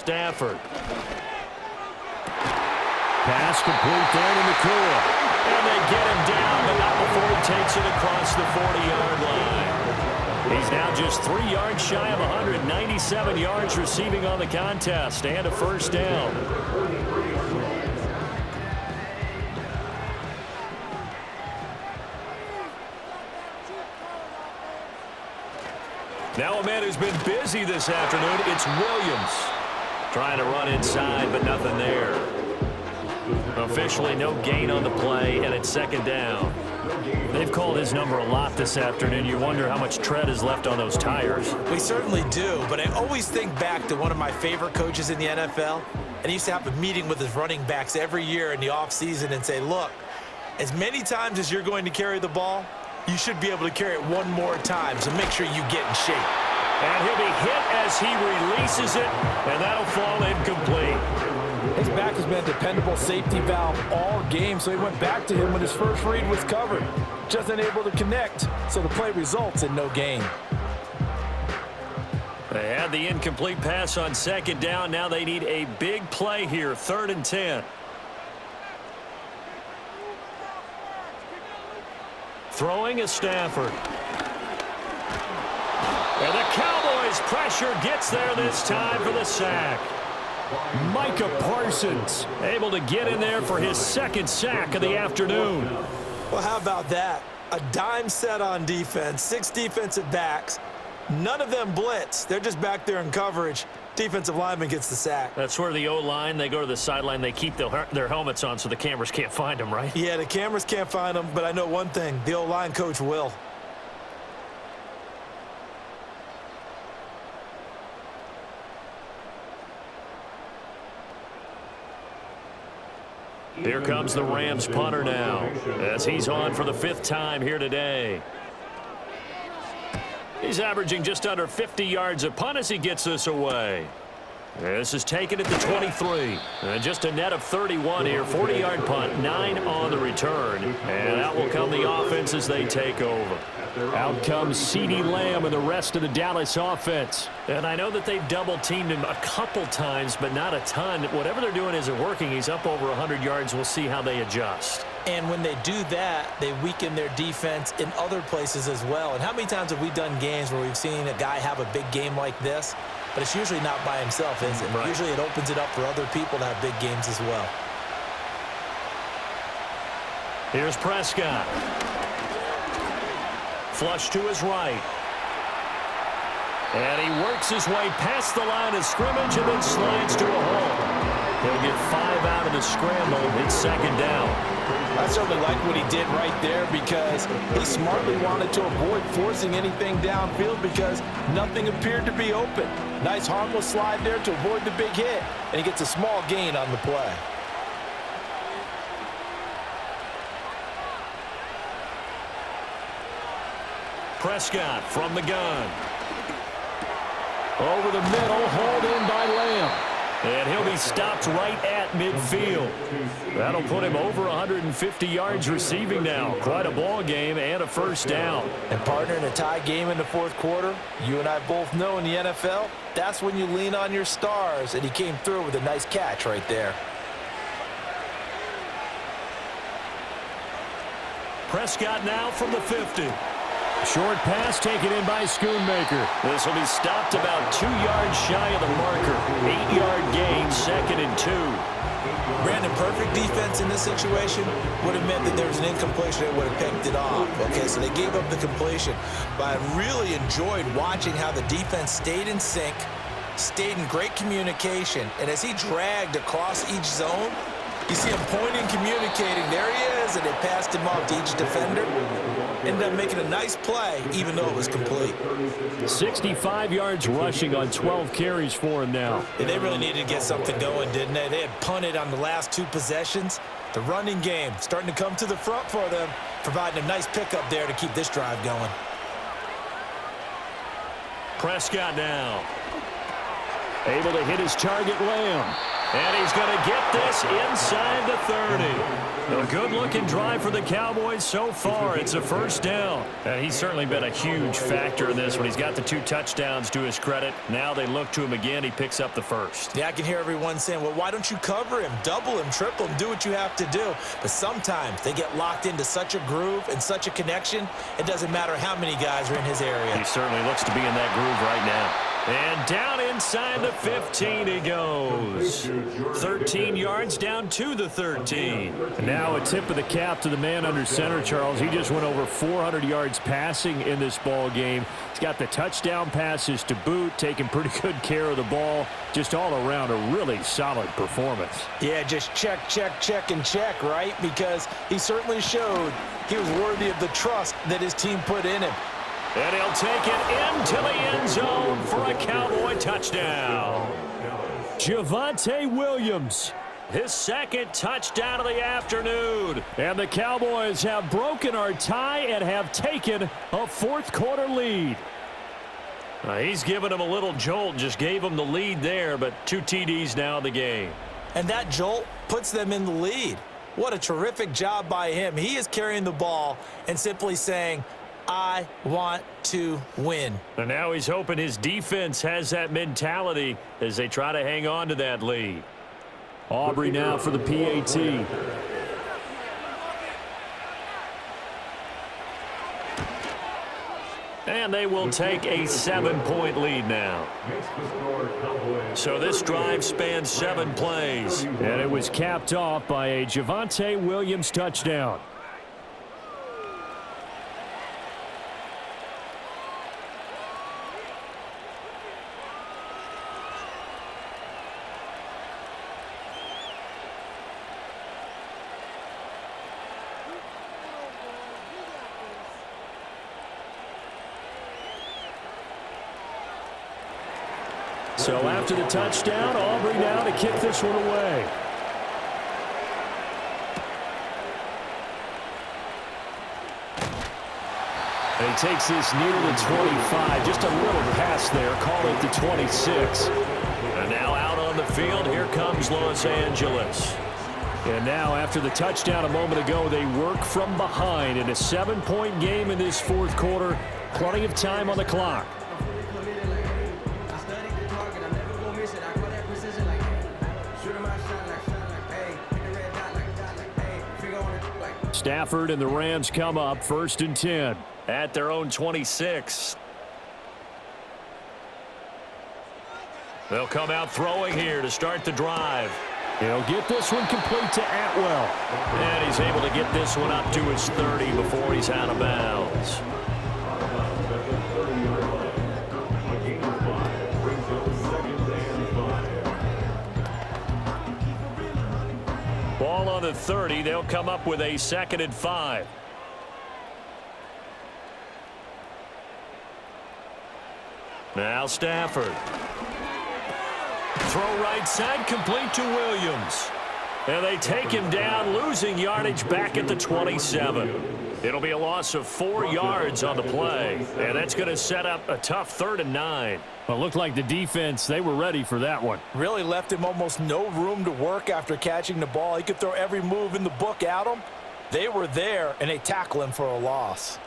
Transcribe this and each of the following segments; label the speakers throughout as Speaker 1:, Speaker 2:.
Speaker 1: Stafford. Pass complete down in the core. And they get him down, but not before he takes it across the 40-yard line. He's now just 3 yards shy of 197 yards receiving on the contest and a first down. Now a man who's been busy this afternoon, it's Williams. Trying to run inside, but nothing there. Officially no gain on the play, and it's second down. They've called his number a lot this afternoon. You wonder how much tread is left on those tires.
Speaker 2: We certainly do, but I always think back to one of my favorite coaches in the NFL, and he used to have a meeting with his running backs every year in the offseason and say, look, as many times as you're going to carry the ball, you should be able to carry it one more time, so make sure you get in shape.
Speaker 1: And he'll be hit as he releases it, and that'll fall incomplete.
Speaker 3: His back has been a dependable safety valve all game, so he went back to him when his first read was covered. Just unable to connect, so the play results in no gain.
Speaker 1: They had the incomplete pass on second down. Now they need a big play here, 3rd and 10. Throwing is Stafford. And the Cowboys' pressure gets there this time for the sack. Micah Parsons able to get in there for his 2nd sack of the afternoon.
Speaker 2: Well, how about that? A dime set on defense, 6 defensive backs. None of them blitz. They're just back there in coverage. Defensive lineman gets the sack.
Speaker 1: That's where the O-line, they go to the sideline, they keep their helmets on so the cameras can't find them, right?
Speaker 2: Yeah, the cameras can't find them, but I know one thing. The O-line coach will.
Speaker 1: Here comes the Rams punter now, as he's on for the 5th time here today. He's averaging just under 50 yards a punt as he gets this away. This is taken at the 23. And just a net of 31 here. 40-yard punt, 9 on the return. And out will come the offense as they take over. Out comes CeeDee Lamb and the rest of the Dallas offense. And I know that they've double-teamed him a couple times, but not a ton. Whatever they're doing isn't working. He's up over 100 yards. We'll see how they adjust.
Speaker 2: And when they do that, they weaken their defense in other places as well. And how many times have we done games where we've seen a guy have a big game like this? But it's usually not by himself, is it?
Speaker 1: Right.
Speaker 2: Usually it opens it up for other people to have big games as well.
Speaker 1: Here's Prescott. Flush to his right. And he works his way past the line of scrimmage and then slides to a hole. He'll get 5 out of the scramble. It's 2nd down.
Speaker 3: I certainly like what he did right there because he smartly wanted to avoid forcing anything downfield because nothing appeared to be open. Nice harmless slide there to avoid the big hit, and he gets a small gain on the play.
Speaker 1: Prescott from the gun. Over the middle, hauled in by Lamb. And he'll be stopped right at midfield. That'll put him over 150 yards receiving now. Quite a ball game and a first down.
Speaker 3: And partner, in a tie game in the 4th quarter, you and I both know in the NFL, that's when you lean on your stars, and he came through with a nice catch right there.
Speaker 1: Prescott now from the 50. Short pass taken in by Schoonmaker. This will be stopped about 2 yards shy of the marker. 8-yard gain, 2nd and 2.
Speaker 2: Brandon, perfect defense in this situation would have meant that there was an incompletion that would have picked it off. Okay, so they gave up the completion. But I really enjoyed watching how the defense stayed in sync, stayed in great communication, and as he dragged across each zone, you see him pointing, communicating. There he is, and they passed him off to each defender. Ended up making a nice play, even though it was complete.
Speaker 1: 65 yards rushing on 12 carries for him now.
Speaker 2: Yeah, they really needed to get something going, didn't they? They had punted on the last 2 possessions. The running game starting to come to the front for them, providing a nice pickup there to keep this drive going.
Speaker 1: Prescott now. Able to hit his target, Lamb. And he's going to get this inside the 30. A good-looking drive for the Cowboys so far. It's a first down. And he's certainly been a huge factor in this when he's got the 2 touchdowns to his credit. Now they look to him again. He picks up the first.
Speaker 2: Yeah, I can hear everyone saying, well, why don't you cover him, double him, triple him, do what you have to do. But sometimes they get locked into such a groove and such a connection, it doesn't matter how many guys are in his area.
Speaker 1: He certainly looks to be in that groove right now. And down inside the 15 he goes. 13 yards down to the 13. And now a tip of the cap to the man under center, Charles. He just went over 400 yards passing in this ball game. He's got the touchdown passes to boot, taking pretty good care of the ball. Just all around a really solid performance.
Speaker 2: Yeah, just check, check, check, and check, right? Because he certainly showed he was worthy of the trust that his team put in him.
Speaker 1: And he'll take it into the end zone for a Cowboy touchdown. Javonte Williams, his second touchdown of the afternoon. And the Cowboys have broken our tie and have taken a fourth-quarter lead. He's given him a little jolt, just gave him the lead there, but 2 TDs now in the game.
Speaker 2: And that jolt puts them in the lead. What a terrific job by him. He is carrying the ball and simply saying, I want to win.
Speaker 1: And now he's hoping his defense has that mentality as they try to hang on to that lead. Aubrey now for the PAT. And they will take a 7-point lead now. So this drive spans 7 plays. And it was capped off by a Javonte Williams touchdown. So after the touchdown, Aubrey now to kick this one away. And he takes this near the 25. Just a little pass there. Call it the 26. And now out on the field, here comes Los Angeles. And now after the touchdown a moment ago, they work from behind in a 7-point game in this fourth quarter. Plenty of time on the clock. Stafford and the Rams come up 1st and 10 at their own 26. They'll come out throwing here to start the drive. He'll get this one complete to Atwell. And he's able to get this one up to his 30 before he's out of bounds. Ball on the 30. They'll come up with a 2nd and 5. Now Stafford. Throw right side, complete to Williams. And they take him down, losing yardage back at the 27. It'll be a loss of 4 yards on the play. And that's going to set up a tough 3rd and 9. Well, it looked like the defense, they were ready for that one.
Speaker 2: Really left him almost no room to work after catching the ball. He could throw every move in the book at him. They were there, and they tackle him for a loss.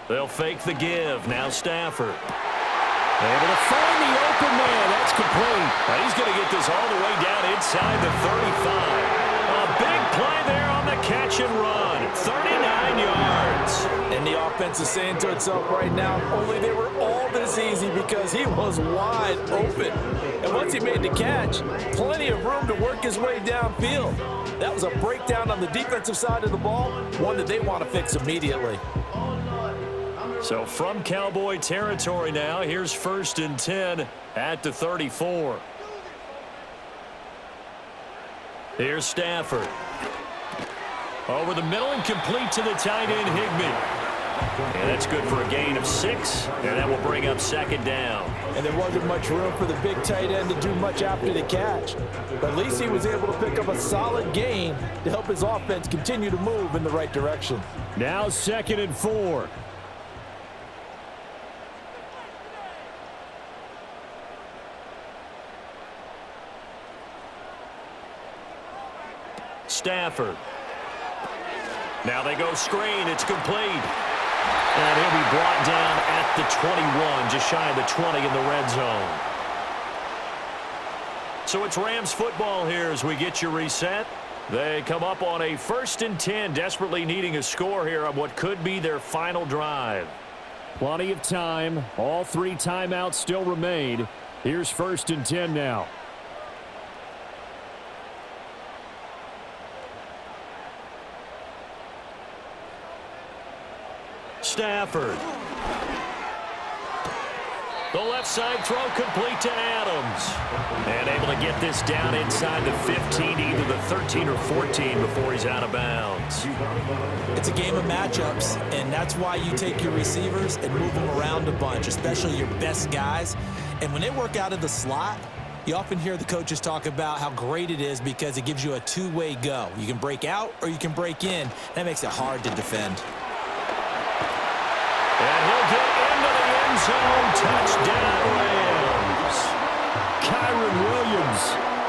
Speaker 1: They'll fake the give. Now Stafford. Able to find the open man. That's complete. Now he's going to get this all the way down inside the 35. A big play there on the catch and run. 39 yards.
Speaker 2: And the offense is saying to itself right now, only they were all this easy because he was wide open. And once he made the catch, plenty of room to work his way downfield. That was a breakdown on the defensive side of the ball, one that they want to fix immediately.
Speaker 1: So from Cowboy territory now, here's 1st and 10 at the 34. Here's Stafford. Over the middle and complete to the tight end, Higbee. And that's good for a gain of 6, and that will bring up 2nd down.
Speaker 2: And there wasn't much room for the big tight end to do much after the catch. But at least he was able to pick up a solid gain to help his offense continue to move in the right direction.
Speaker 1: Now 2nd and 4. Stafford. Now they go screen. It's complete. And he'll be brought down at the 21, just shy of the 20 in the red zone. So it's Rams football here as we get you reset. They come up on a 1st and 10, desperately needing a score here on what could be their final drive.
Speaker 4: Plenty of time. All 3 timeouts still remain. Here's 1st and 10 now.
Speaker 1: Stafford. The left side throw complete to Adams. And able to get this down inside the 15, either the 13 or 14 before he's out of bounds.
Speaker 2: It's a game of matchups, and that's why you take your receivers and move them around a bunch, especially your best guys. And when they work out of the slot, you often hear the coaches talk about how great it is because it gives you a two-way go. You can break out or you can break in. That makes it hard to defend.
Speaker 1: And he'll get into the end zone. Touchdown, Rams.
Speaker 4: Kyron Williams.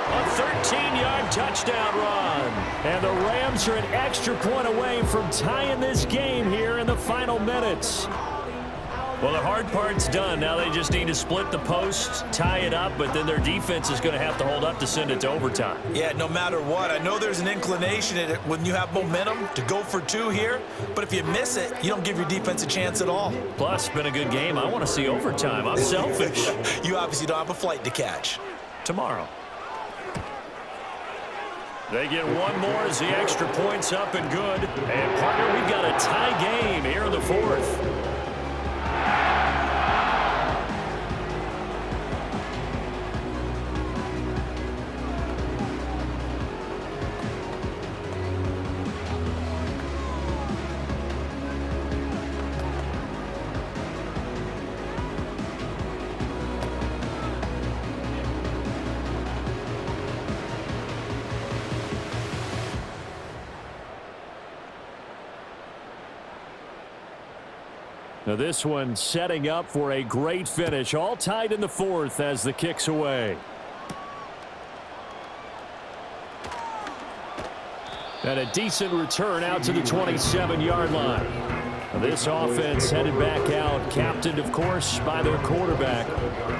Speaker 1: A 13-yard touchdown run.
Speaker 4: And the Rams are an extra point away from tying this game here in the final minutes.
Speaker 1: Well, the hard part's done. Now they just need to split the post, tie it up, but then their defense is going to have to hold up to send it to overtime.
Speaker 2: Yeah, no matter what. I know there's an inclination in it when you have momentum to go for 2 here, but if you miss it, you don't give your defense a chance at all.
Speaker 1: Plus, it's been a good game. I want to see overtime. I'm selfish.
Speaker 2: You obviously don't have a flight to catch.
Speaker 1: Tomorrow. They get one more as the extra point's up and good. And, partner, we've got a tie game here in the 4th.
Speaker 4: Now this one setting up for a great finish. All tied in the 4th as the kick's away. And a decent return out to the 27-yard line. Now this offense headed back out, captained, of course, by their quarterback.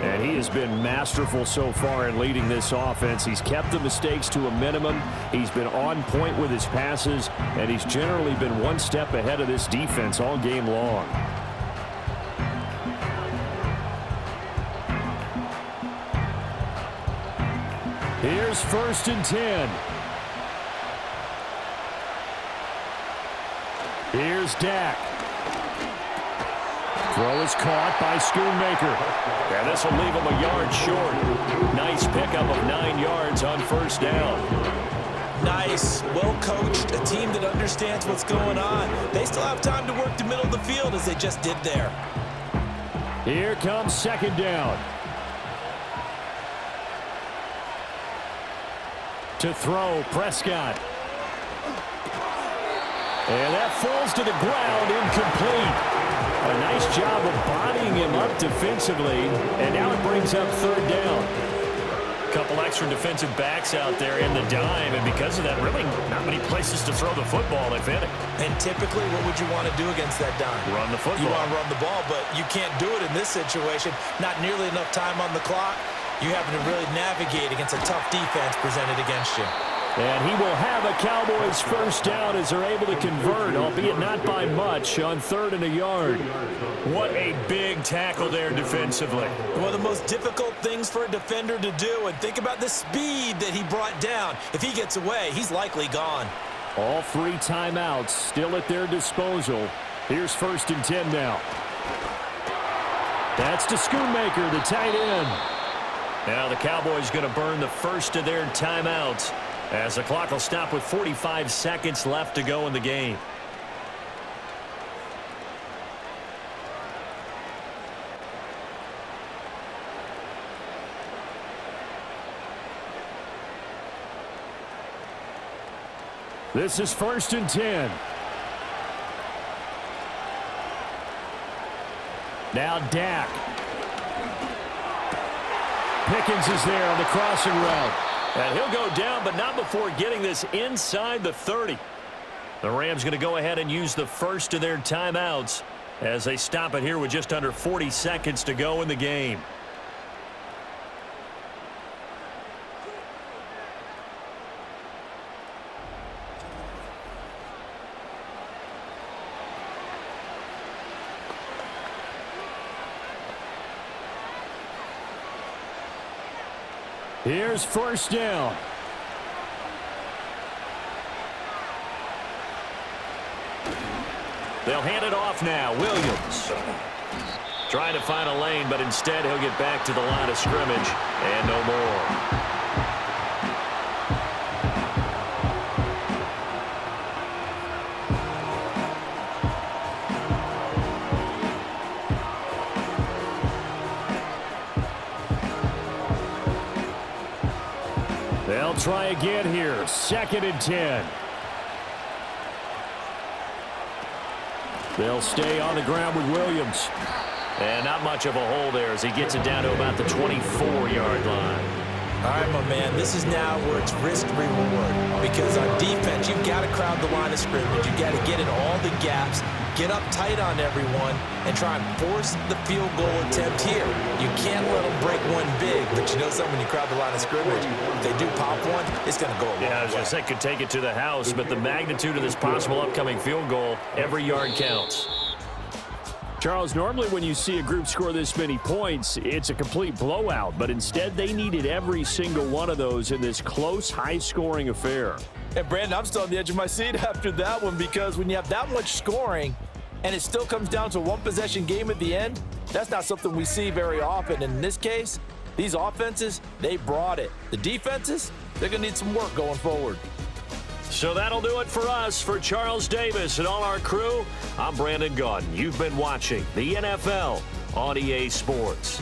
Speaker 4: And he has been masterful so far in leading this offense. He's kept the mistakes to a minimum. He's been on point with his passes. And he's generally been one step ahead of this defense all game long. Here's 1st and 10. Here's Dak. Throw is caught by Schoonmaker.
Speaker 1: And this will leave him a yard short. Nice pickup of 9 yards on 1st down.
Speaker 2: Nice, well-coached, a team that understands what's going on. They still have time to work the middle of the field as they just did there.
Speaker 4: Here comes 2nd down. To throw, Prescott. And that falls to the ground, incomplete. A nice job of bodying him up defensively, and now it brings up 3rd down.
Speaker 1: A couple extra defensive backs out there in the dime, and because of that, really not many places to throw the football, if any.
Speaker 2: And typically, what would you want to do against that dime?
Speaker 1: Run the football.
Speaker 2: You want to run the ball, but you can't do it in this situation. Not nearly enough time on the clock. You having to really navigate against a tough defense presented against you.
Speaker 4: And he will have a Cowboys 1st down as they're able to convert, albeit not by much, on 3rd and a yard.
Speaker 1: What a big tackle there defensively.
Speaker 2: One of the most difficult things for a defender to do, and think about the speed that he brought down. If he gets away, he's likely gone.
Speaker 4: All 3 timeouts still at their disposal. Here's 1st and 10 now. That's to Schoonmaker, the tight end.
Speaker 1: Now the Cowboys going to burn the first of their timeouts as the clock will stop with 45 seconds left to go in the game.
Speaker 4: This is 1st and 10. Now Dak. Pickens is there on the crossing route.
Speaker 1: And he'll go down, but not before getting this inside the 30. The Rams going to go ahead and use the first of their timeouts as they stop it here with just under 40 seconds to go in the game.
Speaker 4: Here's first down.
Speaker 1: They'll hand it off now. Williams trying to find a lane, but instead he'll get back to the line of scrimmage and no more.
Speaker 4: They'll try again here. 2nd and 10. They'll stay on the ground with Williams.
Speaker 1: And not much of a hole there as he gets it down to about the 24-yard line.
Speaker 2: All right, my man, this is now where it's risk-reward. Because on defense, you've got to crowd the line of scrimmage. You've got to get in all the gaps, get up tight on everyone, and try and force the field goal attempt here. You can't let them break one big, but you know something, when you crowd the line of scrimmage, if they do pop one, it's going to go a long way.
Speaker 1: Yeah, I was going to say could take it to the house, but the magnitude of this possible upcoming field goal, every yard counts.
Speaker 4: Charles, normally when you see a group score this many points, it's a complete blowout, but instead they needed every single one of those in this close, high-scoring affair.
Speaker 3: And, Brandon, I'm still on the edge of my seat after that one because when you have that much scoring and it still comes down to a one-possession game at the end, that's not something we see very often. And in this case, these offenses, they brought it. The defenses, they're going to need some work going forward.
Speaker 1: So that'll do it for us. For Charles Davis and all our crew, I'm Brandon Gaudin. You've been watching the NFL on EA Sports.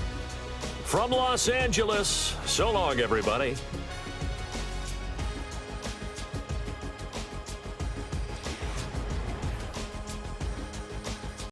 Speaker 1: From Los Angeles, so long, everybody.